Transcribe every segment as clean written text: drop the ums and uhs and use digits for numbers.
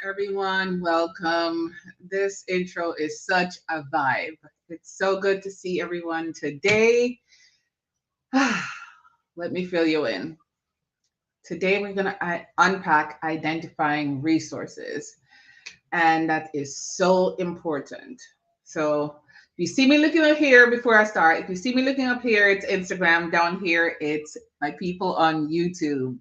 everyone. Welcome. This intro is such a vibe. It's so good to see everyone today. Let me fill you in. Today, we're going to unpack identifying resources, and that is so important. So, if you see me looking up here before I start, if you see me looking up here, it's Instagram. Down here, it's my people on YouTube.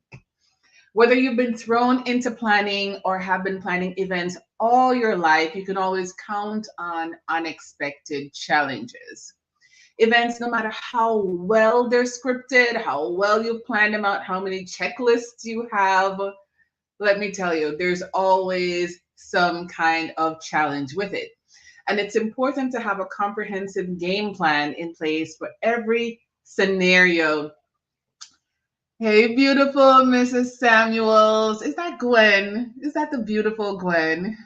Whether you've been thrown into planning or have been planning events all your life, you can always count on unexpected challenges. Events, no matter how well they're scripted, how well you've planned them out, how many checklists you have, let me tell you, there's always some kind of challenge with it. And it's important to have a comprehensive game plan in place for every scenario. Hey, beautiful Mrs. Samuels. Is that Gwen? Is that the beautiful Gwen?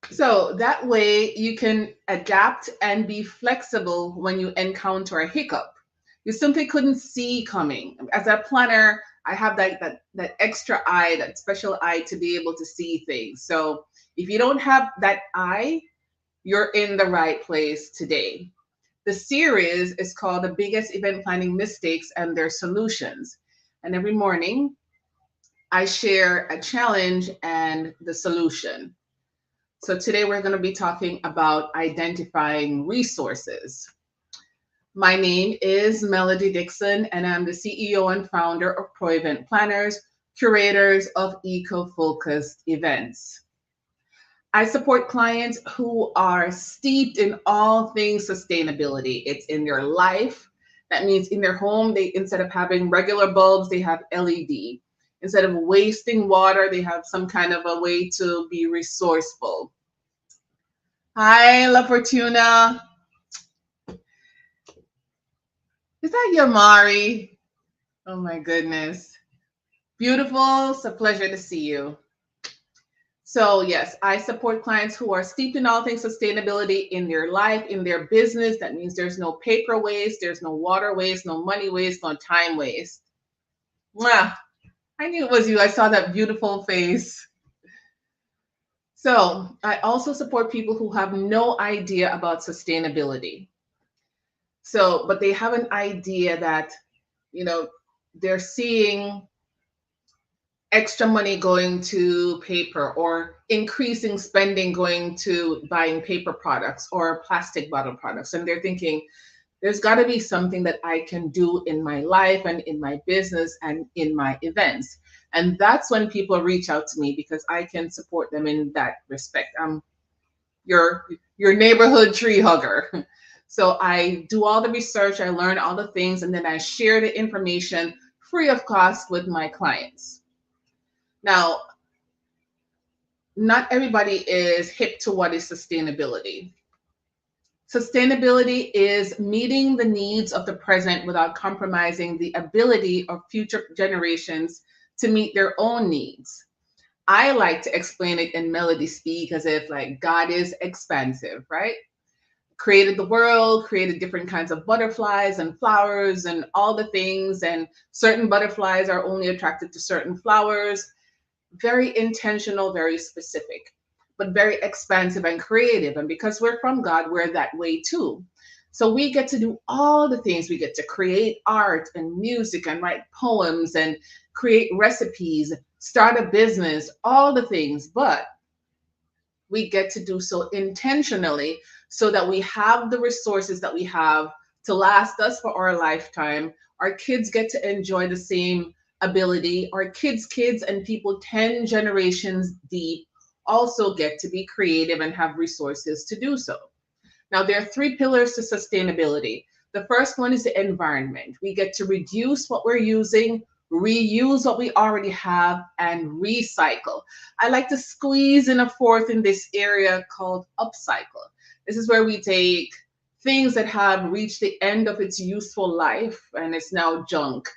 So that way you can adapt and be flexible when you encounter a hiccup. You simply couldn't see coming. As a planner, I have that extra eye, that special eye to be able to see things. So if you don't have that eye, you're in the right place today. The series is called The Biggest Event Planning Mistakes and Their Solutions. And every morning, I share a challenge and the solution. So today we're going to be talking about identifying resources. My name is Melody Dixon, and I'm the CEO and founder of Pro Event Planners, curators of eco-focused events. I support clients who are steeped in all things sustainability. It's in their life. That means in their home, they instead of having regular bulbs, they have LED. Instead of wasting water, they have some kind of a way to be resourceful. Hi, La Fortuna. Is that Yamari? Oh my goodness. Beautiful. It's a pleasure to see you. So yes, I support clients who are steeped in all things sustainability in their life, in their business. That means there's no paper waste, there's no water waste, no money waste, no time waste. Mwah. I knew it was you. I saw that beautiful face. So I also support people who have no idea about sustainability. So, but they have an idea that, you know, they're seeing extra money going to paper or increasing spending going to buying paper products or plastic bottle products. And they're thinking, there's got to be something that I can do in my life and in my business and in my events. And that's when people reach out to me because I can support them in that respect. I'm your neighborhood tree hugger. So I do all the research, I learn all the things, and then I share the information free of cost with my clients. Now, not everybody is hip to what is sustainability. Sustainability is meeting the needs of the present without compromising the ability of future generations to meet their own needs. I like to explain it in melody speak as if like God is expansive, right? Created the world, created different kinds of butterflies and flowers and all the things, and certain butterflies are only attracted to certain flowers. Very intentional, very specific, but very expansive and creative. And because we're from God, we're that way too. So we get to do all the things. We get to create art and music and write poems and create recipes, start a business, all the things. But we get to do so intentionally so that we have the resources that we have to last us for our lifetime. Our kids get to enjoy the same ability. Our kids, and people 10 generations deep also get to be creative and have resources to do so. Now, there are three pillars to sustainability. The first one is the environment. We get to reduce what we're using, reuse what we already have, and recycle. I like to squeeze in a fourth in this area called upcycle. This is where we take things that have reached the end of its useful life and it's now junk.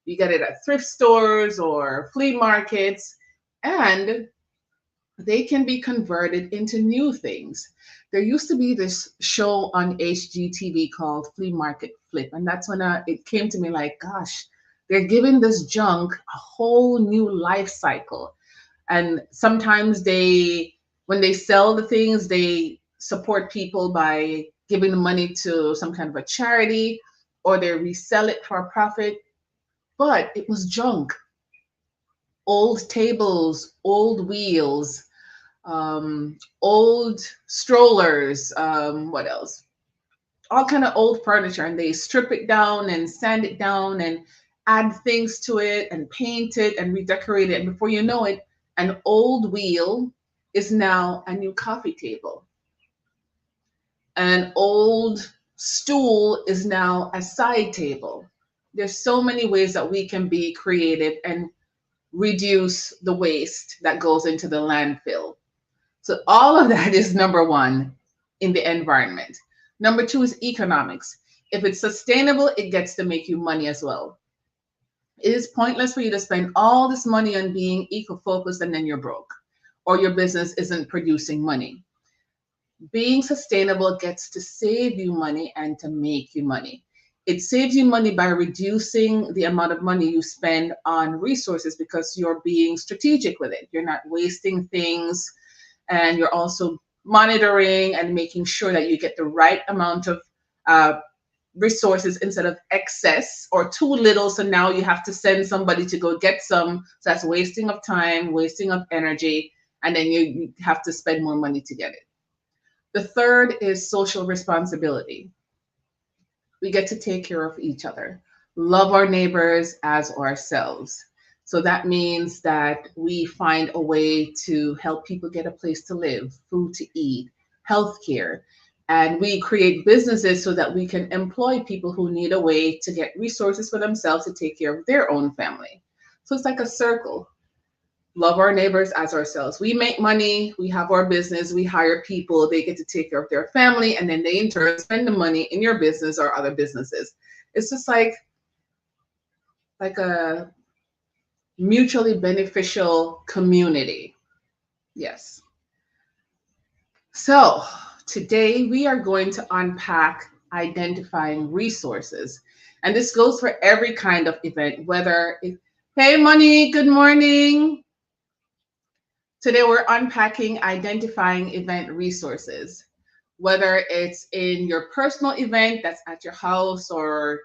You get it at thrift stores or flea markets, and they can be converted into new things. There used to be this show on HGTV called Flea Market Flip, and that's when it came to me like, gosh, they're giving this junk a whole new life cycle. And sometimes when they sell the things, they support people by giving the money to some kind of a charity, or they resell it for a profit. But it was junk. Old tables, old wheels, old strollers, what else? All kind of old furniture, and they strip it down and sand it down and add things to it and paint it and redecorate it. And before you know it, an old wheel is now a new coffee table. An old stool is now a side table. There's so many ways that we can be creative and reduce the waste that goes into the landfill. So all of that is number one in the environment. Number two is economics. If it's sustainable, it gets to make you money as well. It is pointless for you to spend all this money on being eco-focused and then you're broke, or your business isn't producing money. Being sustainable gets to save you money and to make you money. It saves you money by reducing the amount of money you spend on resources because you're being strategic with it. You're not wasting things, and you're also monitoring and making sure that you get the right amount of uh, resources instead of excess or too little. So now you have to send somebody to go get some. So that's wasting of time, wasting of energy, and then you have to spend more money to get it. The third is social responsibility. We get to take care of each other, love our neighbors as ourselves. So that means that we find a way to help people get a place to live, food to eat, healthcare. And we create businesses so that we can employ people who need a way to get resources for themselves to take care of their own family. So it's like a circle. Love our neighbors as ourselves. We make money, we have our business, we hire people, they get to take care of their family, and then they in turn spend the money in your business or other businesses. It's just like a mutually beneficial community. Yes. So today we are going to unpack identifying resources. And this goes for every kind of event, whether it, hey money, good morning. Today we're unpacking identifying event resources, whether it's in your personal event that's at your house or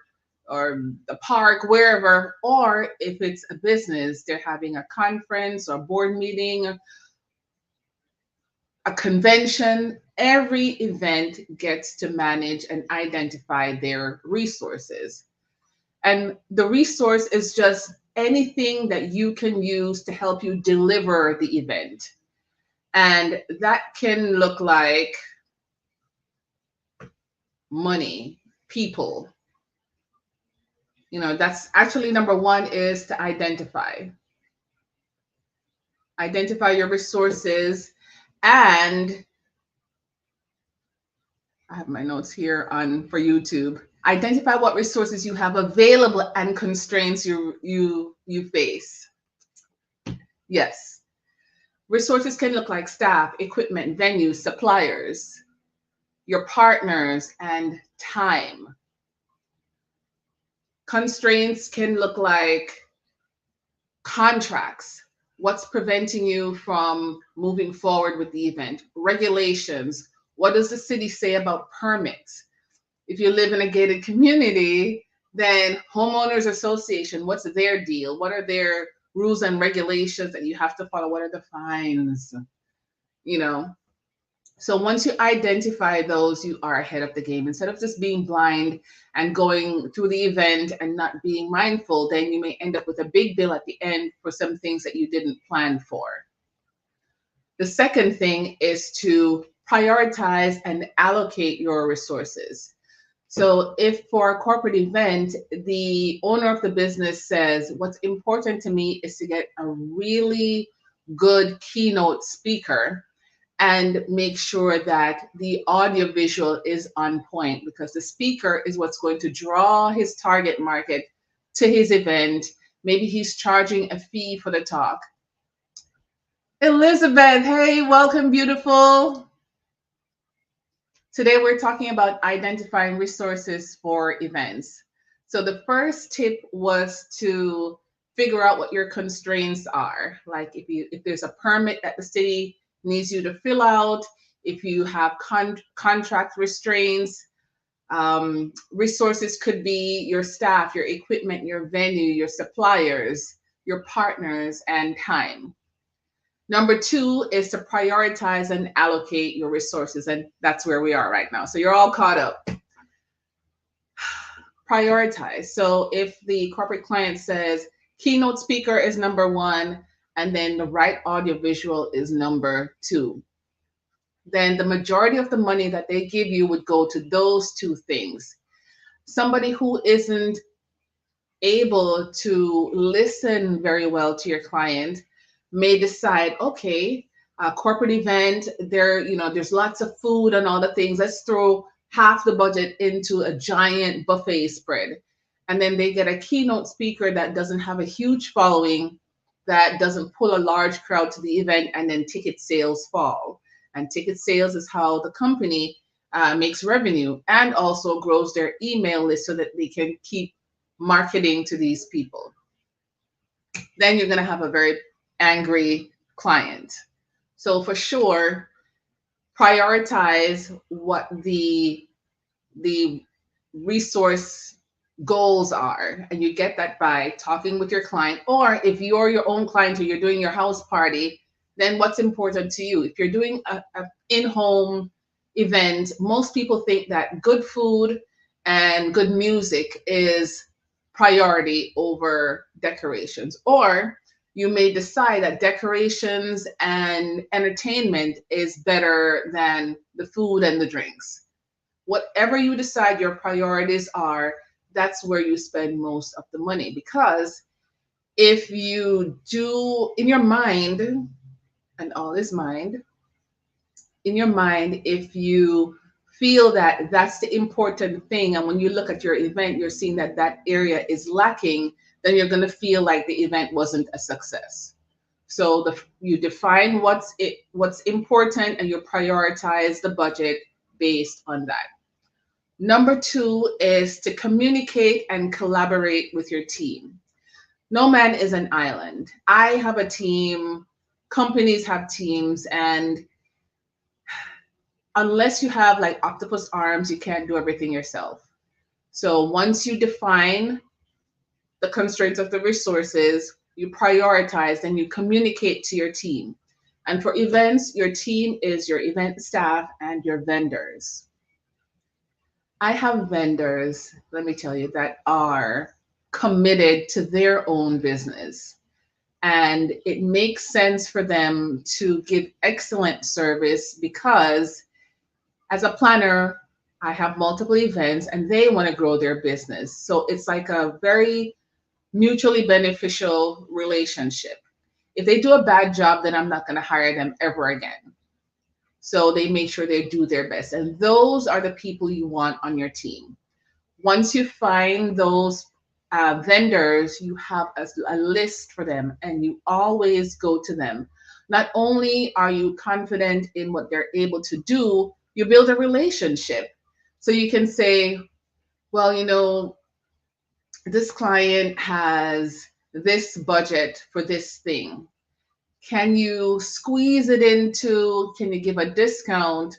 the park, wherever, or if it's a business, they're having a conference or board meeting, a convention. Every event gets to manage and identify their resources. And the resource is just anything that you can use to help you deliver the event. And that can look like money, people. That's actually number one is to identify your resources. And I have my notes here on for YouTube. Identify what resources you have available and constraints you face. Yes. Resources can look like staff, equipment, venues, suppliers, your partners, and time. Constraints can look like contracts. What's preventing you from moving forward with the event? Regulations. What does the city say about permits? If you live in a gated community, then homeowners association, what's their deal? What are their rules and regulations that you have to follow? What are the fines? You know, so once you identify those, you are ahead of the game. Instead of just being blind and going through the event and not being mindful, then you may end up with a big bill at the end for some things that you didn't plan for. The second thing is to prioritize and allocate your resources. So if for a corporate event, the owner of the business says, what's important to me is to get a really good keynote speaker and make sure that the audio visual is on point, because the speaker is what's going to draw his target market to his event. Maybe he's charging a fee for the talk. Elizabeth, hey, welcome, beautiful. Today we're talking about identifying resources for events. So the first tip was to figure out what your constraints are. Like if there's a permit that the city needs you to fill out, if you have contract restraints. Resources could be your staff, your equipment, your venue, your suppliers, your partners, and time. Number two is to prioritize and allocate your resources. And that's where we are right now. So you're all caught up. Prioritize. So if the corporate client says keynote speaker is number one, and then the right audiovisual is number two, then the majority of the money that they give you would go to those two things. Somebody who isn't able to listen very well to your client may decide, okay, a corporate event, there's lots of food and all the things. Let's throw half the budget into a giant buffet spread. And then they get a keynote speaker that doesn't have a huge following, that doesn't pull a large crowd to the event, and then ticket sales fall. And ticket sales is how the company makes revenue and also grows their email list so that they can keep marketing to these people. Then you're going to have a very angry client. So for sure, prioritize what the resource goals are, and you get that by talking with your client. Or if you're your own client or you're doing your house party, then what's important to you? If you're doing a in-home event, most people think that good food and good music is priority over decorations. Or you may decide that decorations and entertainment is better than the food and the drinks. Whatever you decide your priorities are, that's where you spend most of the money. Because if you do in your mind, and all is mind, in your mind, if you feel that that's the important thing, and when you look at your event, you're seeing that that area is lacking, then you're going to feel like the event wasn't a success. So you define what's important, and you prioritize the budget based on that. Number two is to communicate and collaborate with your team. No man is an island. I have a team, companies have teams, and unless you have like octopus arms, you can't do everything yourself. So once you define the constraints of the resources, you prioritize, and you communicate to your team. And for events, your team is your event staff and your vendors. I have vendors, let me tell you, that are committed to their own business. And it makes sense for them to give excellent service because as a planner, I have multiple events and they want to grow their business. So it's like a very mutually beneficial relationship. If they do a bad job, then I'm not going to hire them ever again. So they make sure they do their best. And those are the people you want on your team. Once you find those vendors, you have a list for them and you always go to them. Not only are you confident in what they're able to do, you build a relationship. So you can say, well, this client has this budget for this thing. Can you squeeze it into, can you give a discount,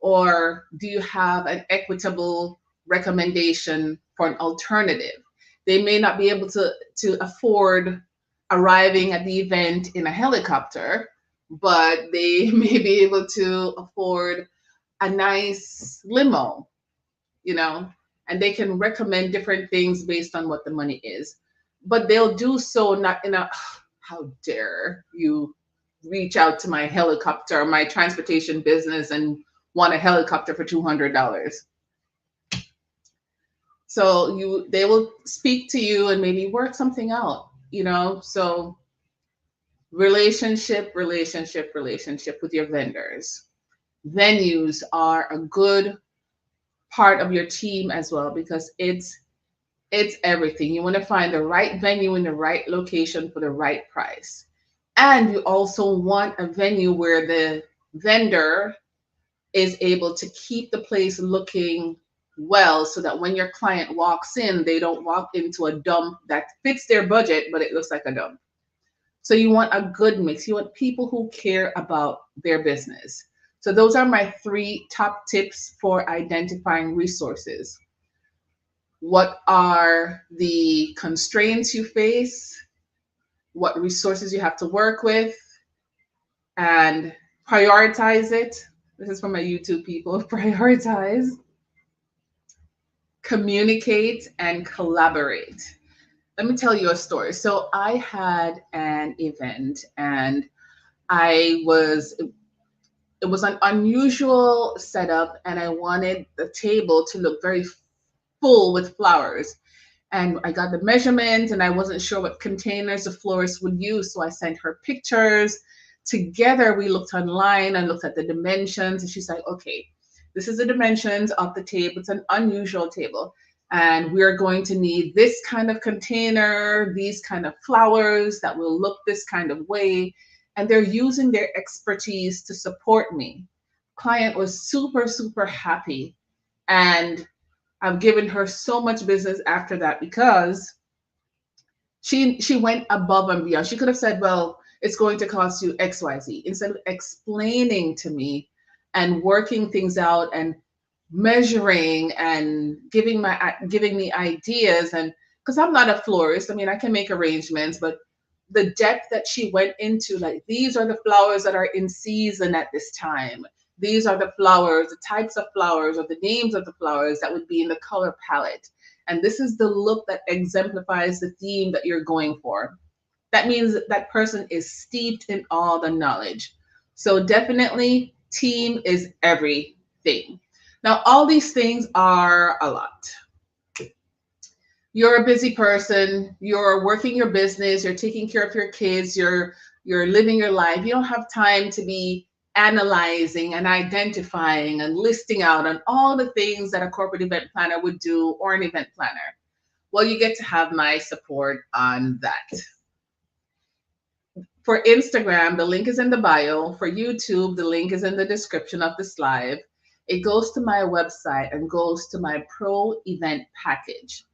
or do you have an equitable recommendation for an alternative? They may not be able to afford arriving at the event in a helicopter, but they may be able to afford a nice limo, and they can recommend different things based on what the money is. But they'll do so not in a, how dare you reach out to my helicopter, my transportation business, and want a helicopter for $200. So they will speak to you and maybe work something out, So relationship with your vendors. Venues are a good part of your team as well because it's everything. You want to find the right venue in the right location for the right price. And you also want a venue where the vendor is able to keep the place looking well so that when your client walks in, they don't walk into a dump that fits their budget, but it looks like a dump. So you want a good mix. You want people who care about their business. So those are my three top tips for identifying resources. What are the constraints you face? What resources you have to work with? And prioritize it. This is for my YouTube people. Prioritize, communicate, and collaborate. Let me tell you a story. So I had an event and I was it was an unusual setup and I wanted the table to look very full with flowers. And I got the measurements and I wasn't sure what containers the florist would use. So I sent her pictures. Together we looked online and looked at the dimensions. And she's like, okay, this is the dimensions of the table. It's an unusual table. And we're going to need this kind of container, these kind of flowers that will look this kind of way. And they're using their expertise to support me. Client was super, super happy. And I've given her so much business after that because she went above and beyond. She could have said, well, it's going to cost you XYZ. Instead of explaining to me and working things out and measuring and giving me ideas, and because I'm not a florist, I mean I can make arrangements, but the depth that she went into, like these are the flowers that are in season at this time. These are the flowers, the types of flowers, or the names of the flowers that would be in the color palette. And this is the look that exemplifies the theme that you're going for. That means that that person is steeped in all the knowledge. So definitely team is everything. Now, all these things are a lot. You're a busy person, you're working your business, you're taking care of your kids, you're living your life. You don't have time to be analyzing and identifying and listing out on all the things that a corporate event planner would do or an event planner. Well, you get to have my support on that. For Instagram, the link is in the bio. For YouTube, the link is in the description of this live. It goes to my website and goes to my pro event package.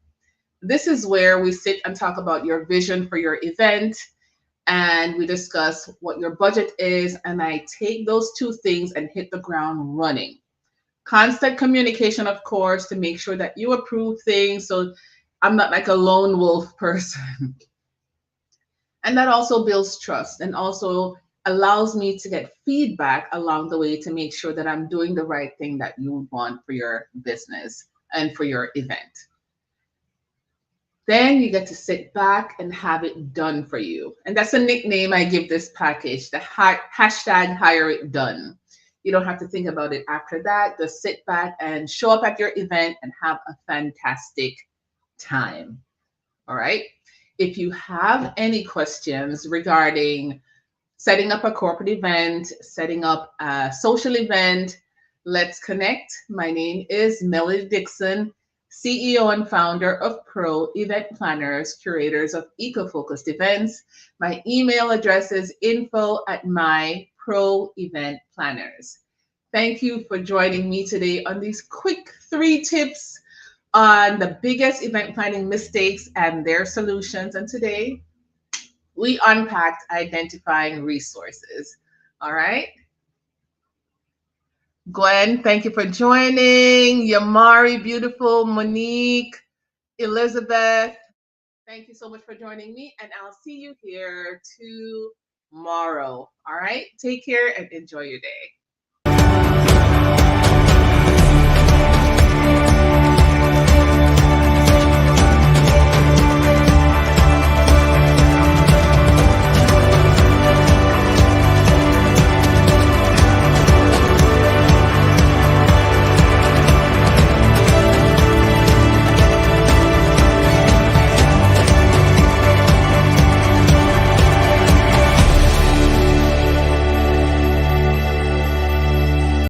This is where we sit and talk about your vision for your event, and we discuss what your budget is, and I take those two things and hit the ground running. Constant communication, of course, to make sure that you approve things, so I'm not like a lone wolf person. And that also builds trust and also allows me to get feedback along the way to make sure that I'm doing the right thing that you want for your business and for your event. Then you get to sit back and have it done for you. And that's a nickname I give this package, the hashtag hire it done. You don't have to think about it after that. Just sit back and show up at your event and have a fantastic time. All right. If you have any questions regarding setting up a corporate event, setting up a social event, let's connect. My name is Melody Dixon, CEO and founder of Pro Event Planners, curators of eco-focused events. My email address is info@my Pro Event Planners. Thank you for joining me today on these quick 3 tips on the biggest event planning mistakes and their solutions. And today we unpacked identifying resources. All right. Gwen, thank you for joining. Yamari, beautiful. Monique, Elizabeth, thank you so much for joining me. And I'll see you here tomorrow. All right. Take care and enjoy your day.